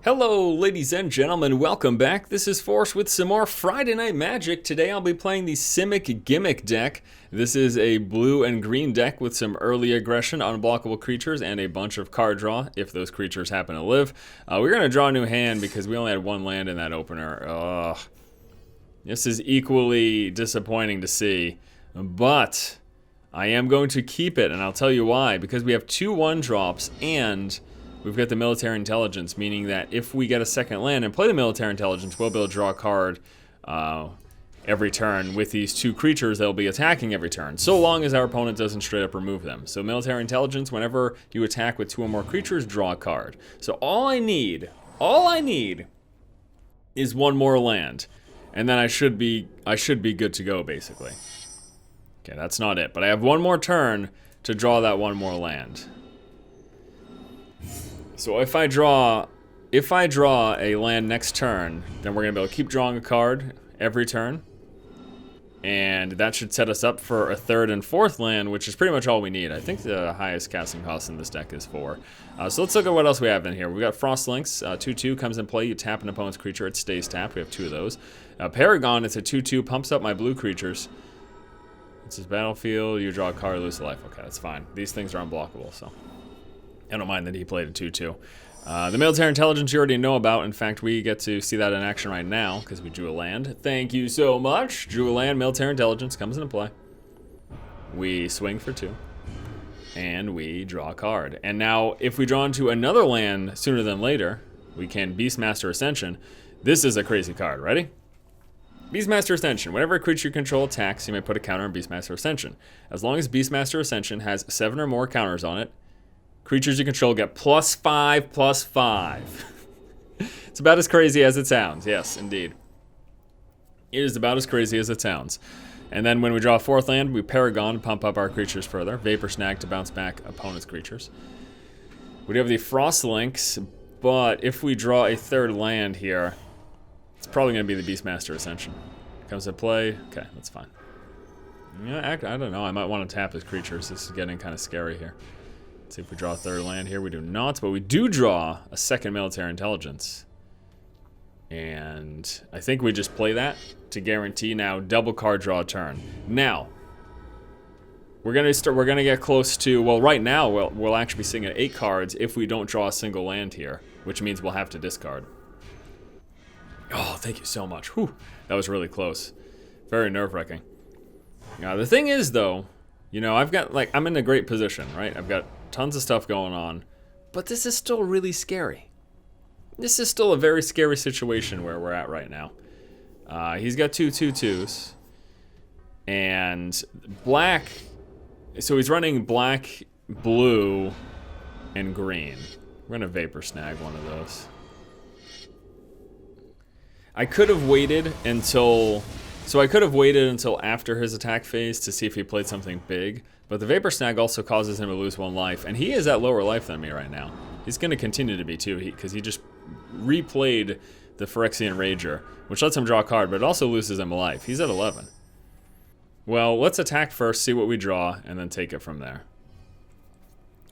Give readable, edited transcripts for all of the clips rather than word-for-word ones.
Hello, ladies and gentlemen, welcome back. This is Force with some more Friday Night Magic. Today I'll be playing the Simic Gimmick deck. This is a blue and green deck with some early aggression, unblockable creatures, and a bunch of card draw if those creatures happen to live. We're going to draw a new hand because we only had one land in that opener. Ugh. This is equally disappointing to see, but I am going to keep it, and I'll tell you why. Because we have two 1-drops and we've got the Military Intelligence, meaning that if we get a second land and play the Military Intelligence, we'll be able to draw a card every turn with these two creatures that will be attacking every turn, so long as our opponent doesn't straight up remove them. So Military Intelligence, whenever you attack with 2 or more creatures, draw a card. So all I need is one more land, and then I should be good to go, basically. Okay, that's not it, but I have one more turn to draw that one more land. So if I draw a land next turn, then we're gonna be able to keep drawing a card every turn, and that should set us up for a third and fourth land, which is pretty much all we need. I think the highest casting cost in this deck is 4. So let's look at what else we have in here. We've got Frostlinks. 2/2 comes in play. You tap an opponent's creature, it stays tapped. We have 2 of those. Paragon, it's a 2/2, pumps up my blue creatures. It's his battlefield. You draw a card, lose a life. Okay, that's fine. These things are unblockable, so I don't mind that he played a 2/2. The Military Intelligence you already know about. In fact, we get to see that in action right now because we drew a land. Thank you so much. Drew a land. Military Intelligence comes into play. We swing for 2. And we draw a card. And now, if we draw into another land sooner than later, we can Beastmaster Ascension. This is a crazy card. Ready? Beastmaster Ascension. Whenever a creature you control attacks, you may put a counter on Beastmaster Ascension. As long as Beastmaster Ascension has 7 or more counters on it, creatures you control get +5/+5. It's about as crazy as it sounds. Yes, indeed. It is about as crazy as it sounds. And then when we draw a 4th land, we Paragon to pump up our creatures further. Vapor Snag to bounce back opponent's creatures. We do have the Frostlinks, but if we draw a 3rd land here, it's probably going to be the Beastmaster Ascension. Comes to play. Okay, that's fine. Yeah, I don't know. I might want to tap his creatures. This is getting kind of scary here. Let's see if we draw a 3rd land here. We do not, but we do draw a 2nd Military Intelligence. And I think we just play that to guarantee now double card draw a turn. Now, we're gonna get close to, well, right now we'll actually be sitting at 8 cards if we don't draw a single land here, which means we'll have to discard. Oh, thank you so much. Whew, that was really close. Very nerve-wracking. Now, the thing is, though, you know, I'm in a great position, right? I've got tons of stuff going on, but this is still really scary. This is still a very scary situation where we're at right now. He's got 2 2/2s, and black, so he's running black, blue, and green. We're gonna Vapor Snag one of those. I could have waited until after his attack phase to see if he played something big, but the Vapor Snag also causes him to lose 1 life, and he is at lower life than me right now. He's going to continue to be too, because he just replayed the Phyrexian Rager, which lets him draw a card, but it also loses him a life. He's at 11. Well, let's attack first, see what we draw, and then take it from there.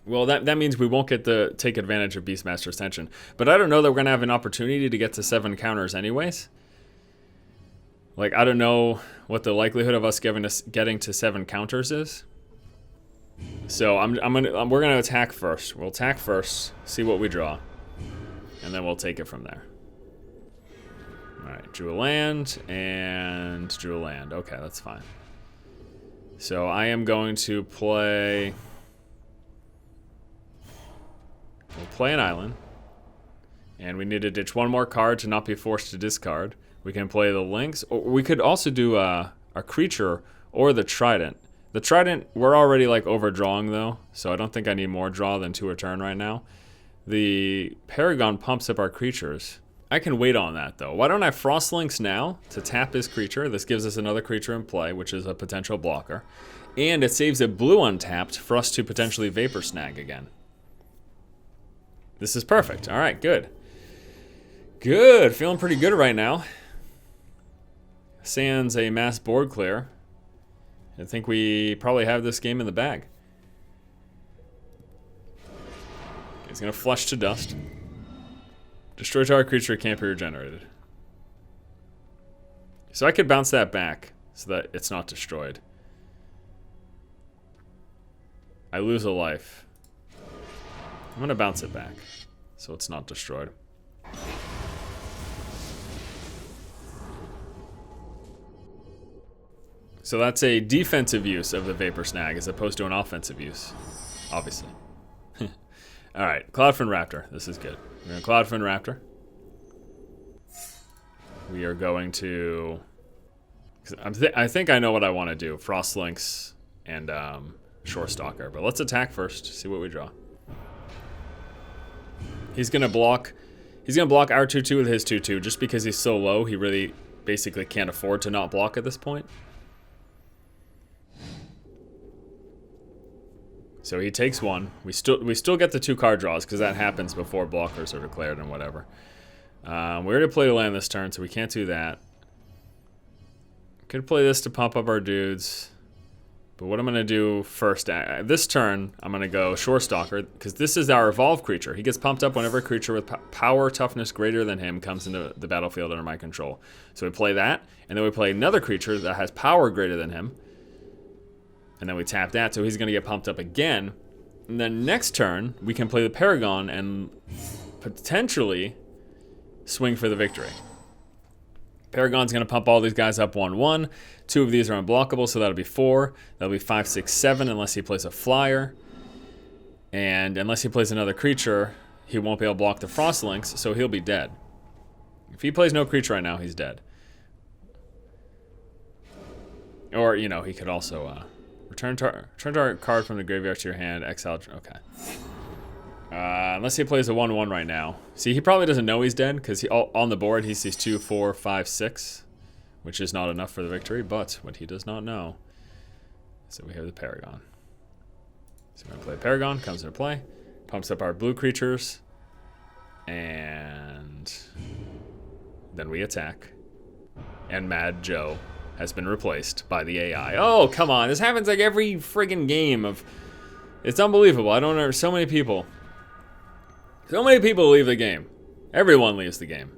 Well, that means we won't get to take advantage of Beastmaster Ascension, but I don't know that we're going to have an opportunity to get to 7 counters anyways. Like, I don't know what the likelihood of us getting to 7 counters is. So we're gonna attack first. We'll attack first, see what we draw, and then we'll take it from there. All right, drew a land and drew a land. Okay, that's fine. So I am going to play. We'll play an island, and we need to ditch 1 more card to not be forced to discard. We can play the Lynx, or we could also do a creature or the Trident. The Trident, we're already like overdrawing though, so I don't think I need more draw than 2 a turn right now. The Paragon pumps up our creatures. I can wait on that though. Why don't I Frostlinks now to tap his creature? This gives us another creature in play, which is a potential blocker. And it saves a blue untapped for us to potentially Vapor Snag again. This is perfect. All right, good. Good, feeling pretty good right now. Sans a mass board clear. I think we probably have this game in the bag. He's going to flush to dust. Destroy target creature can't be regenerated. So I could bounce that back so that it's not destroyed. I lose a life. I'm gonna bounce it back so it's not destroyed. So that's a defensive use of the Vapor Snag as opposed to an offensive use, obviously. Alright, Cloudfin Raptor. This is good. We're going to Cloudfin Raptor. We are going to... I think I know what I want to do. Frostlinks and Shorestalker. But let's attack first, see what we draw. He's going to block... He's going to block our 2-2 with his 2-2 just because he's so low. He really basically can't afford to not block at this point. So he takes one. We still get the 2 card draws because that happens before blockers are declared and whatever. We already played a land this turn, so we can't do that. Could play this to pump up our dudes. But what I'm going to do first, this turn, I'm going to go Shorestalker because this is our evolved creature. He gets pumped up whenever a creature with power toughness greater than him comes into the battlefield under my control. So we play that, and then we play another creature that has power greater than him. And then we tap that, so he's going to get pumped up again. And then next turn, we can play the Paragon and potentially swing for the victory. Paragon's going to pump all these guys up 1-1. 2 of these are unblockable, so that'll be 4. That'll be 5, 6, 7 unless he plays a flyer. And unless he plays another creature, he won't be able to block the Frostlinks, so he'll be dead. If he plays no creature right now, he's dead. Or, you know, he could also... Return target card from the graveyard to your hand. Exile. Okay. Unless he plays a 1-1 right now. See, he probably doesn't know he's dead because on the board he sees 2, 4, 5, 6, which is not enough for the victory. But what he does not know is that we have the Paragon. So we're gonna play Paragon. Comes into play. Pumps up our blue creatures, and then we attack. And Mad Joe has been replaced by the AI. Oh, come on. This happens like every friggin' game of... It's unbelievable. I don't know. So many people. So many people leave the game. Everyone leaves the game.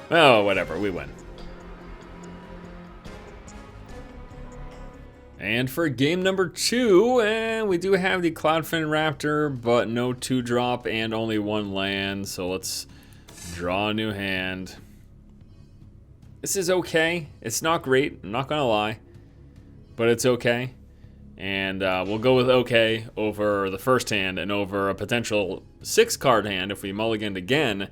Oh, whatever. We win. And for game number 2, we do have the Cloudfin Raptor, but no 2-drop and only 1 land. So let's draw a new hand. This is okay. It's not great, I'm not gonna lie, but it's okay. And we'll go with okay over the first hand and over a potential 6-card hand if we mulliganed again,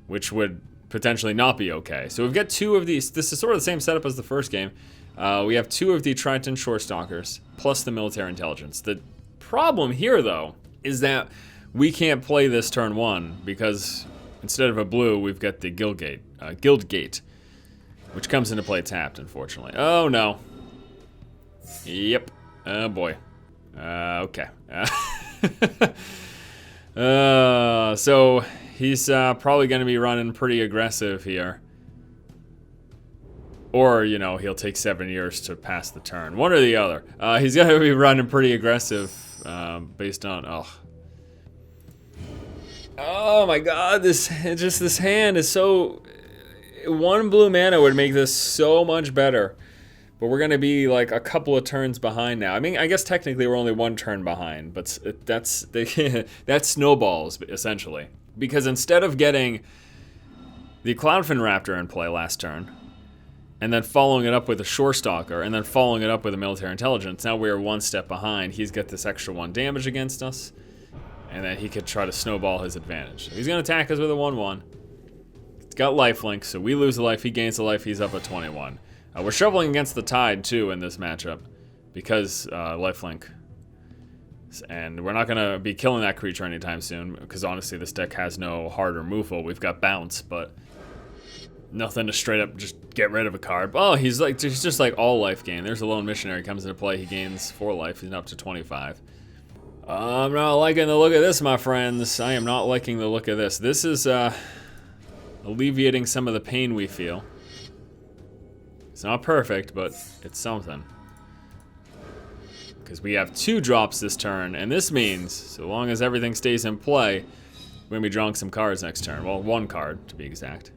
which would potentially not be okay. So we've got 2 of these. This is sort of the same setup as the first game. We have 2 of the Triton Shorestalkers plus the Military Intelligence. The problem here, though, is that we can't play this turn 1 because instead of a blue, we've got the Guild Gate. Which comes into play tapped, unfortunately. Oh, no. Yep. Oh, boy. Okay. So, he's probably going to be running pretty aggressive here. Or, you know, he'll take 7 years to pass the turn. One or the other. He's going to be running pretty aggressive based on... Oh, my God. This hand is so... 1 blue mana would make this so much better. But we're going to be like a couple of turns behind now. I mean, I guess technically we're only 1 turn behind. But that's snowballs, essentially. Because instead of getting the Cloudfin Raptor in play last turn, and then following it up with a Shorestalker, and then following it up with a Military Intelligence, now we're 1 step behind. He's got this extra 1 damage against us. And then he could try to snowball his advantage. So he's going to attack us with a 1-1. It's got lifelink, so we lose a life, he gains a life, he's up at 21. We're shoveling against the tide, too, in this matchup, because lifelink. And we're not going to be killing that creature anytime soon, because honestly, this deck has no hard removal. We've got bounce, but nothing to straight up just get rid of a card. Oh, he's just like all life gain. There's a Lone Missionary comes into play, he gains 4 life, he's up to 25. I'm not liking the look of this, my friends. I am not liking the look of this. This is, alleviating some of the pain we feel. It's not perfect, but it's something. Because we have 2 drops this turn, and this means, so long as everything stays in play, We're gonna be drawing some cards next turn. Well, one card to be exact.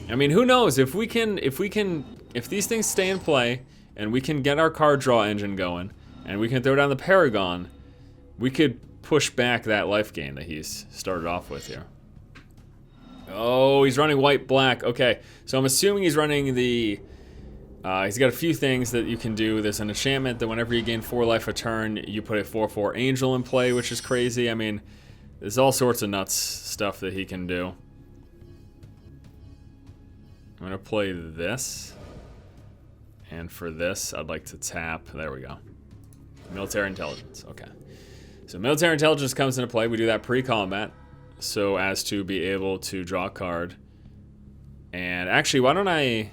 I mean, who knows if these things stay in play and we can get our card draw engine going and we can throw down the Paragon, we could push back that life gain that he's started off with here. Oh, he's running white-black. Okay, so I'm assuming he's running the... he's got a few things that you can do. There's an enchantment that whenever you gain 4 life a turn, you put a 4/4 angel in play, which is crazy. I mean, there's all sorts of nuts stuff that he can do. I'm gonna play this. And for this, I'd like to tap. There we go. Military intelligence. Okay. So military intelligence comes into play. We do that pre-combat, so as to be able to draw a card. And actually, why don't I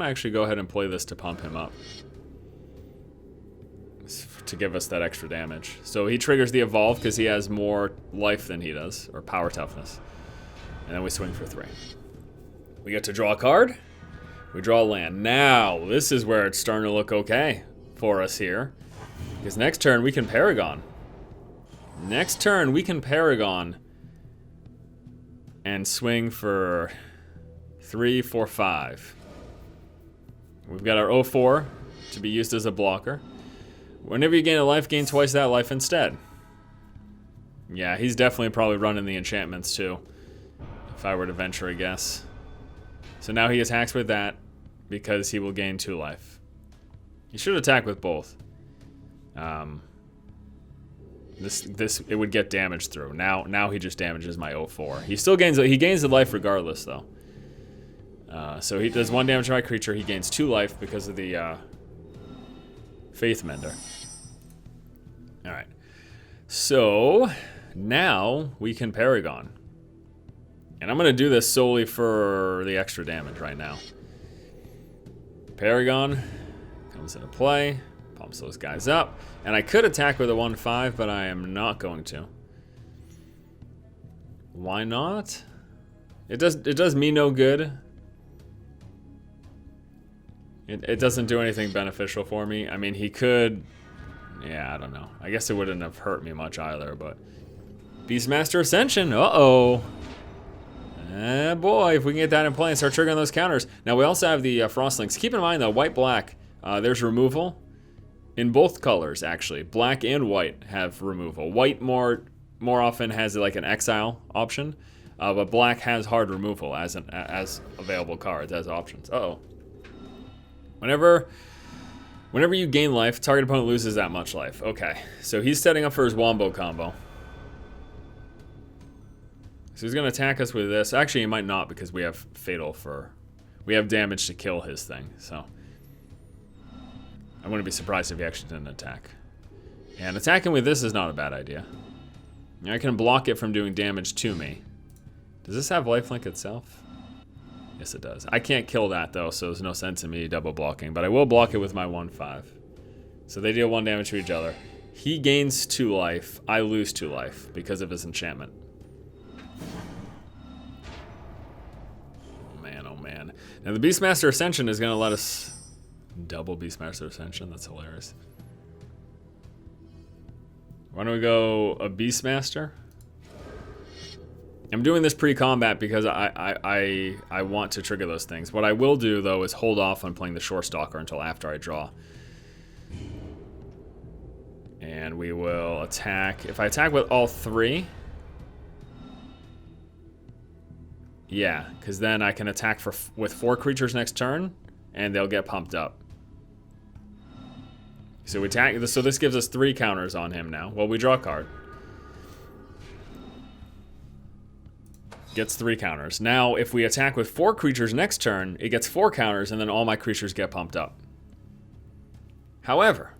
actually go ahead and play this to pump him up, to give us that extra damage. So he triggers the evolve because he has more life than he does, or power toughness. And then we swing for 3. We get to draw a card. We draw a land. Now, this is where it's starting to look okay for us here. Because next turn, we can Paragon. Next turn, we can Paragon and swing for 3, 4, 5. We've got our 0/4 to be used as a blocker. Whenever you gain a life, gain twice that life instead. Yeah, he's definitely probably running the enchantments too, if I were to venture a guess. So now he attacks with that because he will gain 2 life. He should attack with both. It would get damaged through. Now he just damages my 0/4. He still gains the life regardless though. So he does 1 damage to my creature. He gains 2 life because of the Faith Mender. All right. So now we can Paragon. And I'm going to do this solely for the extra damage right now. Paragon comes into play, pumps those guys up. And I could attack with a 1/5, but I am not going to. Why not? It does me no good. It doesn't do anything beneficial for me. I mean, he could... Yeah, I don't know. I guess it wouldn't have hurt me much either, but... Beastmaster Ascension! Uh-oh! Boy, if we can get that in play and start triggering those counters. Now, we also have the Frostlinks. Keep in mind, though, white-black, there's removal in both colors, actually. Black and white have removal. White more often has, like, an exile option, but black has hard removal as available cards, as options. Uh-oh. Whenever you gain life, target opponent loses that much life. Okay, so he's setting up for his Wombo combo. So he's going to attack us with this. Actually, he might not because we have Fatal for... We have damage to kill his thing, so... I wouldn't be surprised if he actually didn't attack. And attacking with this is not a bad idea. I can block it from doing damage to me. Does this have lifelink itself? Yes, it does. I can't kill that, though, so there's no sense in me double blocking. But I will block it with my 1/5. So they deal 1 damage to each other. He gains 2 life. I lose 2 life because of his enchantment. Man, oh man. Now, the Beastmaster Ascension is going to let us double Beastmaster Ascension. That's hilarious. Why don't we go a Beastmaster? I'm doing this pre-combat because I want to trigger those things. What I will do, though, is hold off on playing the Shore Stalker until after I draw. And we will attack. If I attack with all 3... Yeah, because then I can attack with 4 creatures next turn, and they'll get pumped up. So we attack. So this gives us 3 counters on him now. Well, we draw a card. Gets 3 counters. Now, if we attack with 4 creatures next turn, it gets 4 counters, and then all my creatures get pumped up. However,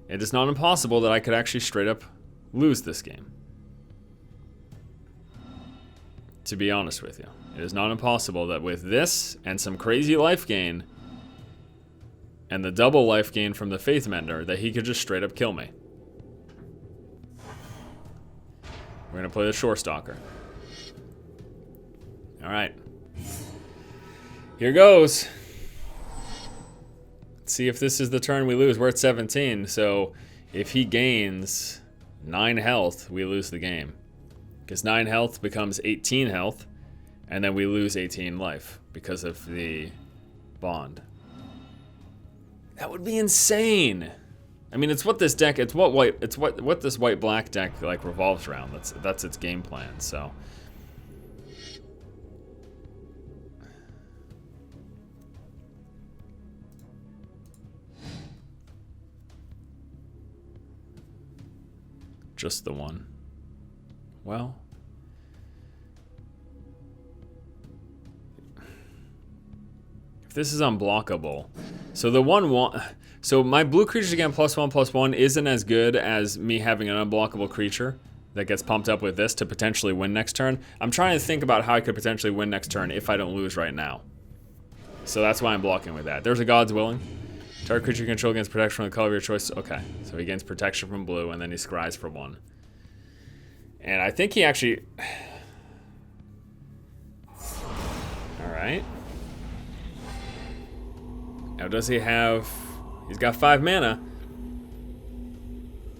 it is not impossible that I could actually straight up lose this game. To be honest with you. It is not impossible that with this and some crazy life gain and the double life gain from the Faith Mender that he could just straight up kill me. We're going to play the Shore Stalker. Alright. Here goes. Let's see if this is the turn we lose. We're at 17, so if he gains 9 health, we lose the game. Because 9 health becomes 18 health, and then we lose 18 life because of the bond. That would be insane. I mean, it's what this deck, it's what this white-black deck like revolves around. That's its game plan. So just the one. Well, if this is unblockable, so the so my blue creatures again +1/+1 isn't as good as me having an unblockable creature that gets pumped up with this to potentially win next turn. I'm trying to think about how I could potentially win next turn if I don't lose right now. So that's why I'm blocking with that. There's a God's Willing. Target creature you control gains protection from the color of your choice. Okay, so he gains protection from blue, and then he scries for 1. And I think he actually... Alright. Now does he have... He's got 5 mana.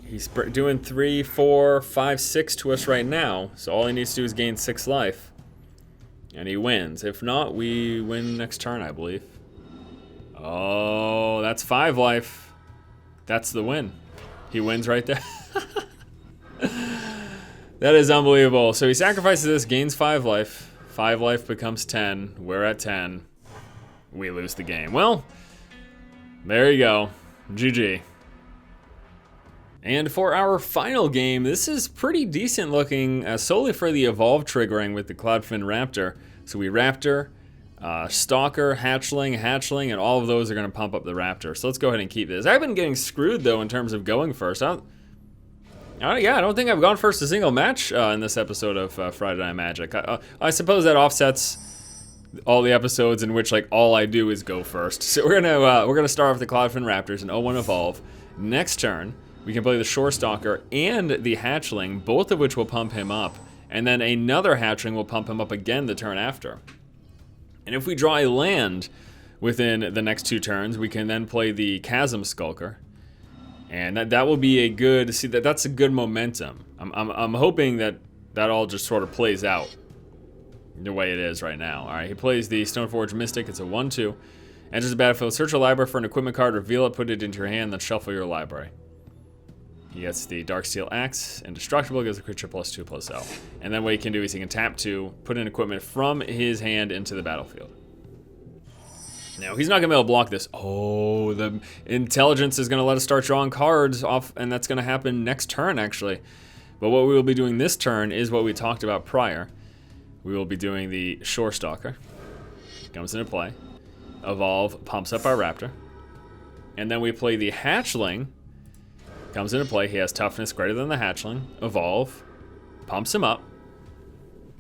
He's doing 3, 4, 5, 6 to us right now. So all he needs to do is gain 6 life. And he wins. If not, we win next turn, I believe. Oh, that's 5 life. That's the win. He wins right there. That is unbelievable. So he sacrifices this, gains 5 life. 5 life becomes 10. We're at 10. We lose the game. Well, there you go. GG. And for our final game, this is pretty decent looking, solely for the evolve triggering with the Cloudfin Raptor. So we Raptor, Stalker, Hatchling, and all of those are going to pump up the Raptor. So let's go ahead and keep this. I've been getting screwed, though, in terms of going first. I don't think I've gone first a single match in this episode of Friday Night Magic. I suppose that offsets all the episodes in which like all I do is go first. So we're gonna start off the Cloudfin Raptors and 0-1 evolve. Next turn, we can play the Shore Stalker and the Hatchling, both of which will pump him up, and then another Hatchling will pump him up again the turn after. And if we draw a land within the next 2 turns, we can then play the Chasm Skulker. And that will be a good, that's a good momentum. I'm hoping that all just sort of plays out the way it is right now. All right, he plays the Stoneforge Mystic. It's a 1/2. Enters the battlefield, search your library for an equipment card, reveal it, put it into your hand, then shuffle your library. He gets the Darksteel Axe, indestructible, gives the creature +2/+L. And then what he can do is he can tap 2, put an equipment from his hand into the battlefield. Now, he's not going to be able to block this. Oh, the intelligence is going to let us start drawing cards off, and that's going to happen next turn, actually. But what we will be doing this turn is what we talked about prior. We will be doing the Shore Stalker. Comes into play. Evolve, pumps up our Raptor. And then we play the Hatchling. Comes into play. He has toughness greater than the Hatchling. Evolve, pumps him up.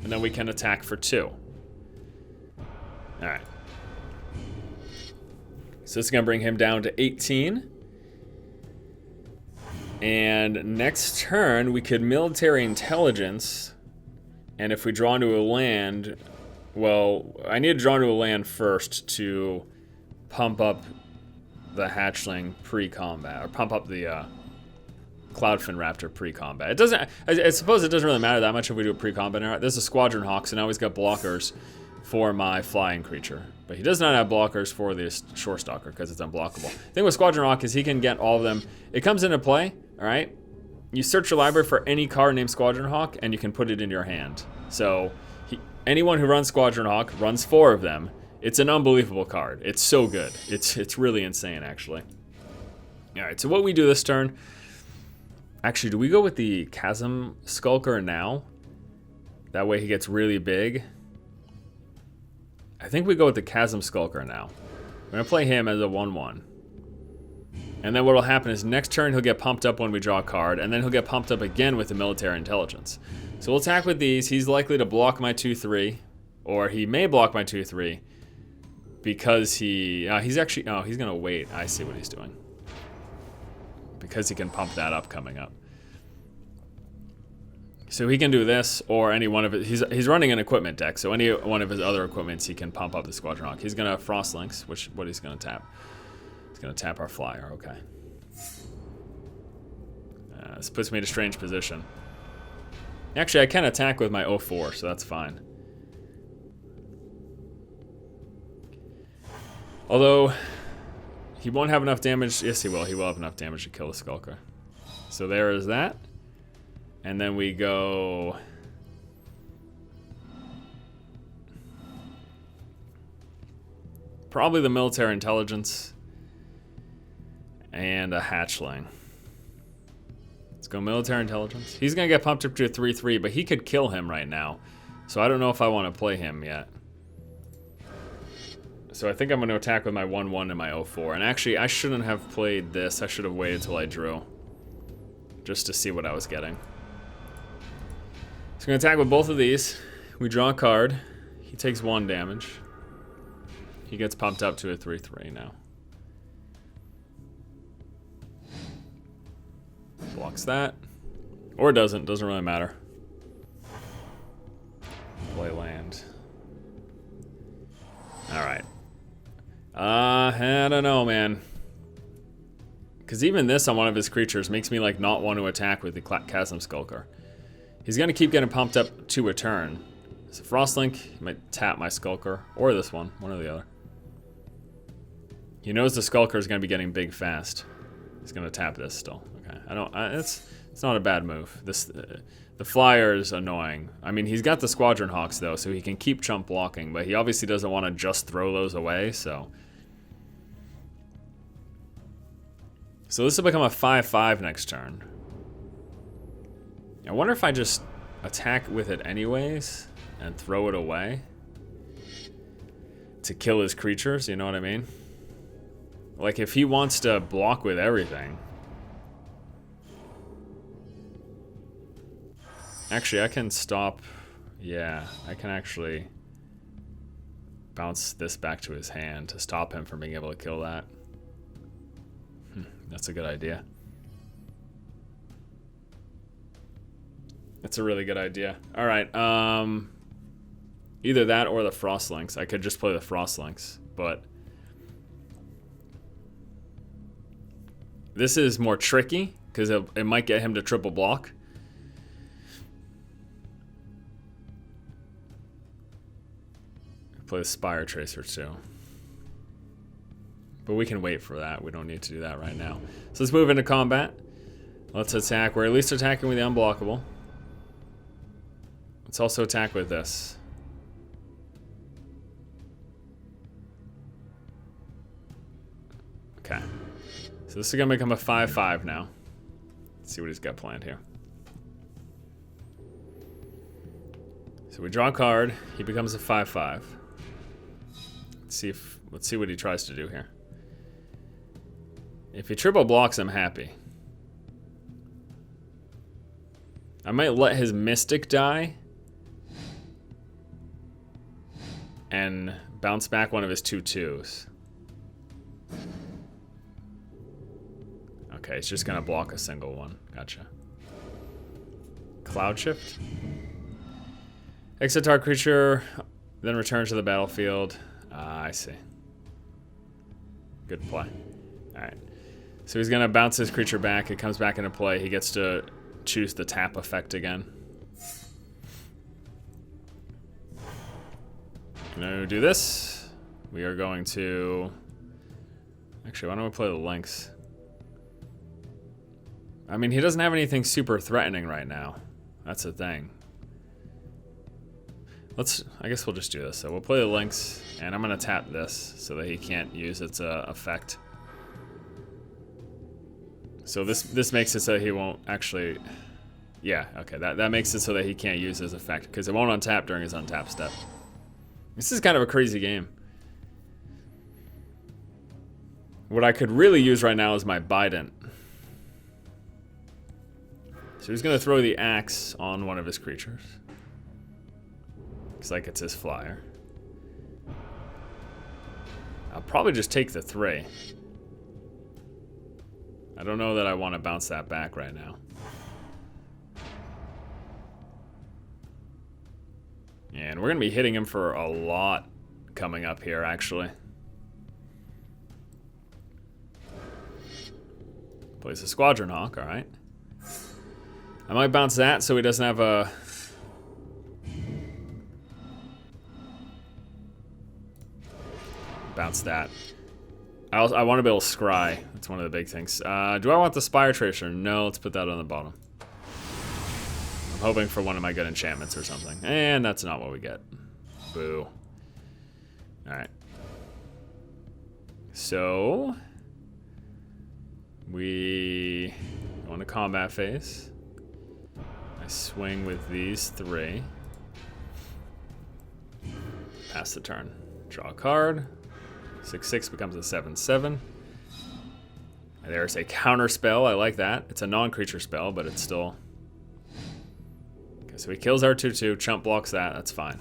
And then we can attack for 2. All right. So this is going to bring him down to 18. And next turn, we could Military Intelligence. And if we draw into a land, well, I need to draw into a land first to pump up the Hatchling pre-combat, or pump up the Cloudfin Raptor pre-combat. It doesn't, I suppose it doesn't really matter that much if we do a pre-combat. All right, this is a Squadron Hawk, so now he's got blockers for my flying creature. But he does not have blockers for the Shore Stalker because it's unblockable. The thing with Squadron Hawk is he can get all of them. It comes into play, all right? You search your library for any card named Squadron Hawk, and you can put it in your hand. So anyone who runs Squadron Hawk runs 4 of them. It's an unbelievable card. It's so good. It's really insane, actually. All right, so what we do this turn... Actually, do we go with the Chasm Skulker now? That way he gets really big. I think we go with the Chasm Skulker now. I'm going to play him as a 1/1. And then what will happen is next turn he'll get pumped up when we draw a card, and then he'll get pumped up again with the Military Intelligence. So we'll attack with these. He's likely to block my 2/3, or he may block my 2/3 because he's actually, oh, he's going to wait. I see what he's doing. Because he can pump that up coming up. So he can do this, or any one of it. He's running an equipment deck, so any one of his other equipments he can pump up the Squadron Hawk. He's going to Frostlinks, what he's going to tap. He's going to tap our flyer, okay. This puts me in a strange position. Actually, I can attack with my 0-4, so that's fine. Although, he won't have enough damage. Yes, he will. He will have enough damage to kill the Skulker. So there is that. And then we go... probably the military intelligence. And a hatchling. Let's go military intelligence. He's going to get pumped up to a 3-3, but he could kill him right now. So I don't know if I want to play him yet. So I think I'm going to attack with my 1-1 and my 0-4. And actually, I shouldn't have played this. I should have waited till I drew. Just to see what I was getting. So I'm going to attack with both of these. We draw a card. He takes 1 damage. He gets pumped up to a 3-3 now. Blocks that. Or doesn't. Doesn't really matter. Play land. Alright. I don't know, man. Because even this on one of his creatures makes me like not want to attack with the Chasm Skulker. He's going to keep getting pumped up to a turn. So Frostlink, he might tap my Skulker. Or this one or the other. He knows the Skulker is going to be getting big fast. He's going to tap this still. Okay, it's not a bad move. The flyer is annoying. I mean, he's got the Squadron Hawks though, so he can keep chump blocking, but he obviously doesn't want to just throw those away, so this will become a 5-5 next turn. I wonder if I just attack with it anyways and throw it away to kill his creatures, you know what I mean? Like if he wants to block with everything. Actually, I can stop. Yeah, I can actually bounce this back to his hand to stop him from being able to kill that. That's a good idea. That's a really good idea. All right, either that or the Frostlinks. I could just play the Frostlinks, but this is more tricky because it might get him to triple block. Play the Spire Tracer too. But we can wait for that. We don't need to do that right now. So let's move into combat. Let's attack. We're at least attacking with the unblockable. Let's also attack with this. Okay. So this is going to become a 5-5 now. Let's see what he's got planned here. So we draw a card. He becomes a 5-5. Let's see what he tries to do here. If he triple blocks, I'm happy. I might let his Mystic die and bounce back one of his 2/2s. Okay, he's just gonna block a single one. Gotcha. Cloud Shift. Exit target creature, then return to the battlefield. I see. Good play. Alright. So he's gonna bounce his creature back. It comes back into play. He gets to choose the tap effect again. Gonna do this. We are going to... Actually, why don't we play the Lynx? I mean, he doesn't have anything super threatening right now. That's the thing. I guess we'll just do this. So we'll play the Lynx, and I'm gonna tap this so that he can't use its effect. So this makes it so he won't actually... Yeah, okay, that makes it so that he can't use his effect, because it won't untap during his untap step. This is kind of a crazy game. What I could really use right now is my Bident. So he's gonna throw the axe on one of his creatures. Looks like it's his flyer. I'll probably just take the 3. I don't know that I want to bounce that back right now. And we're going to be hitting him for a lot coming up here, actually. Plays a Squadron Hawk, alright. I might bounce that so he doesn't have a bounce that. I want to be able to scry. That's one of the big things. Do I want the Spire Tracer? No, let's put that on the bottom. I'm hoping for one of my good enchantments or something. And that's not what we get. Boo. Alright. So we go into combat phase. I swing with these 3. Pass the turn. Draw a card. 6/6 becomes a 7/7. There's a counter spell. I like that. It's a non-creature spell, but it's still... Okay, so he kills our 2/2. Chump blocks that. That's fine.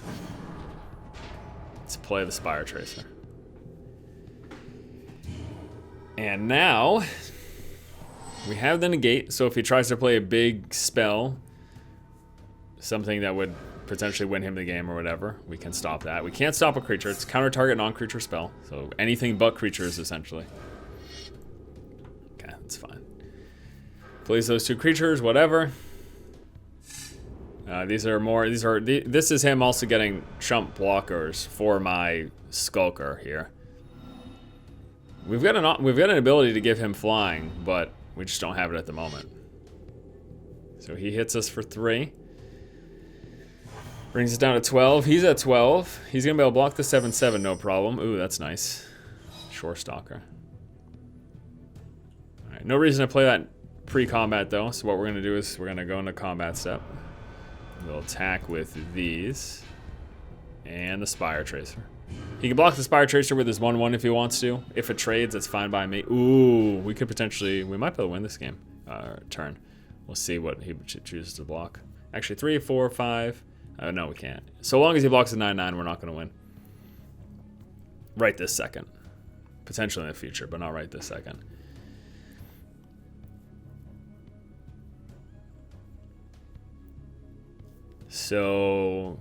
Let's play the Spire Tracer. And now we have the negate. So if he tries to play a big spell, something that would potentially win him the game or whatever, we can stop that. We can't stop a creature. It's counter target non-creature spell. So anything but creatures, essentially. Okay, that's fine. Plays those 2 creatures, whatever. This is him also getting chump blockers for my Skulker here. We've got an ability to give him flying, but we just don't have it at the moment. So he hits us for 3. Brings us down to 12. He's at 12. He's gonna be able to block the 7/7, no problem. Ooh, that's nice. Shore Stalker. Alright, no reason to play that pre-combat though, so what we're gonna do is we're gonna go into combat step. We'll attack with these. And the Spire Tracer. He can block the Spire Tracer with his 1/1 if he wants to. If it trades, that's fine by me. Ooh, we might be able to win this game. Turn. We'll see what he chooses to block. Actually, 3, 4, 5. No, we can't. So long as he blocks a 9/9, we're not going to win. Right this second. Potentially in the future, but not right this second. So,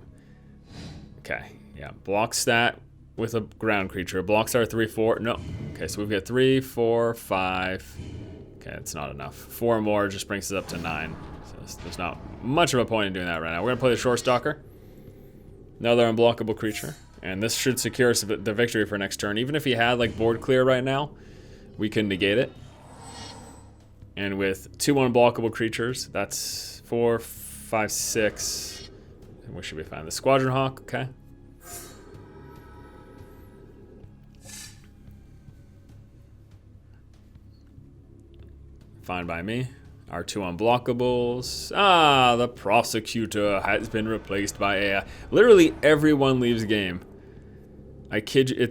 okay, yeah, blocks that with a ground creature. Blocks our 3, 4. No. Okay, so we've got 3, 4, 5. Okay, that's not enough. 4 more just brings us up to 9. So there's not much of a point in doing that right now. We're gonna play the Shore Stalker. Another unblockable creature, and this should secure us the victory for next turn. Even if he had like board clear right now, we can negate it. And with 2 unblockable creatures, that's 4, 5, 6. We should be fine. The Squadron Hawk, okay. Fine by me. Our 2 unblockables. Ah, the Prosecutor has been replaced by AI. Literally everyone leaves the game. I kid you,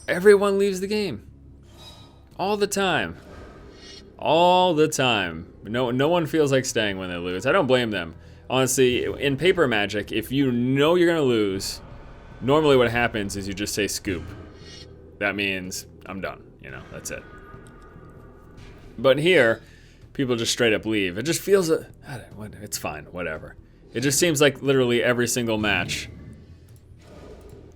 everyone leaves the game. All the time. All the time. No one feels like staying when they lose. I don't blame them. Honestly, in paper Magic, if you know you're gonna lose, normally what happens is you just say scoop. That means I'm done, you know, that's it. But here, people just straight up leave. It just feels, it's fine, whatever. It just seems like literally every single match,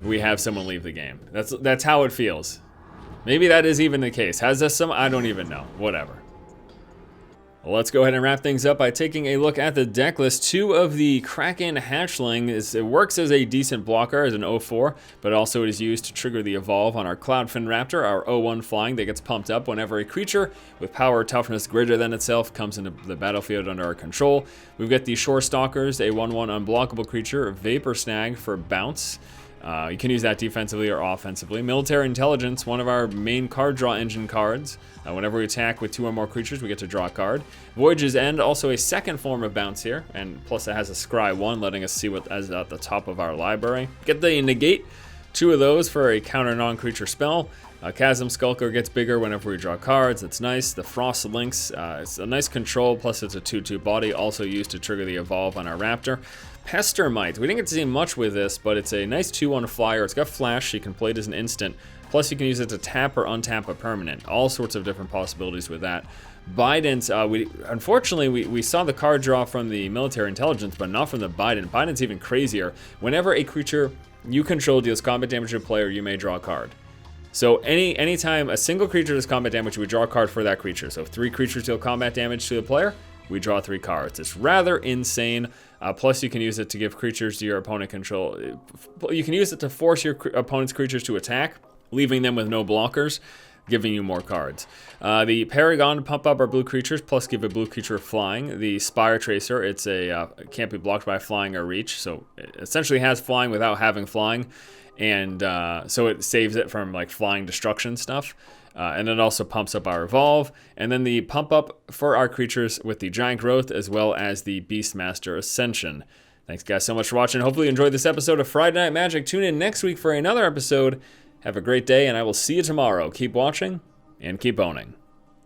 we have someone leave the game. That's how it feels. Maybe that is even the case. Has this some, I don't even know, whatever. Well, let's go ahead and wrap things up by taking a look at the deck list. 2 of the Kraken Hatchling, it works as a decent blocker, as an 0/4, but also it is used to trigger the evolve on our Cloudfin Raptor, our 0/1 flying that gets pumped up whenever a creature with power or toughness greater than itself comes into the battlefield under our control. We've got the Shore Stalkers, a 1/1 unblockable creature, Vapor Snag for bounce. You can use that defensively or offensively. Military Intelligence, one of our main card draw engine cards. Whenever we attack with 2 or more creatures, we get to draw a card. Voyage's End, also a second form of bounce here, and plus it has a Scry 1, letting us see what is at the top of our library. Get the negate, 2 of those for a counter non-creature spell. Chasm Skulker gets bigger whenever we draw cards. That's nice. The Frost Lynx, it's a nice control, plus it's a 2/2 body, also used to trigger the evolve on our Raptor. Pestermite, we didn't get to see much with this, but it's a nice 2/1 flyer. It's got flash, so you can play it as an instant. Plus you can use it to tap or untap a permanent. All sorts of different possibilities with that. Bident, unfortunately, we saw the card draw from the Military Intelligence, but not from the Bident. Bident's even crazier. Whenever a creature you control deals combat damage to a player, you may draw a card. So anytime a single creature does combat damage, we draw a card for that creature. So if 3 creatures deal combat damage to the player, we draw 3 cards. It's rather insane. Plus you can use it to give creatures to your opponent control. You can use it to force your opponent's creatures to attack. leaving them with no blockers, giving you more cards. The Paragon pump up our blue creatures, plus give a blue creature flying. The Spire Tracer, it can't be blocked by flying or reach, so it essentially has flying without having flying, and so it saves it from like flying destruction stuff. And it also pumps up our Evolve, and then the pump up for our creatures with the Giant Growth, as well as the Beastmaster Ascension. Thanks guys so much for watching. Hopefully you enjoyed this episode of Friday Night Magic. Tune in next week for another episode. Have a great day, and I will see you tomorrow. Keep watching, and keep owning.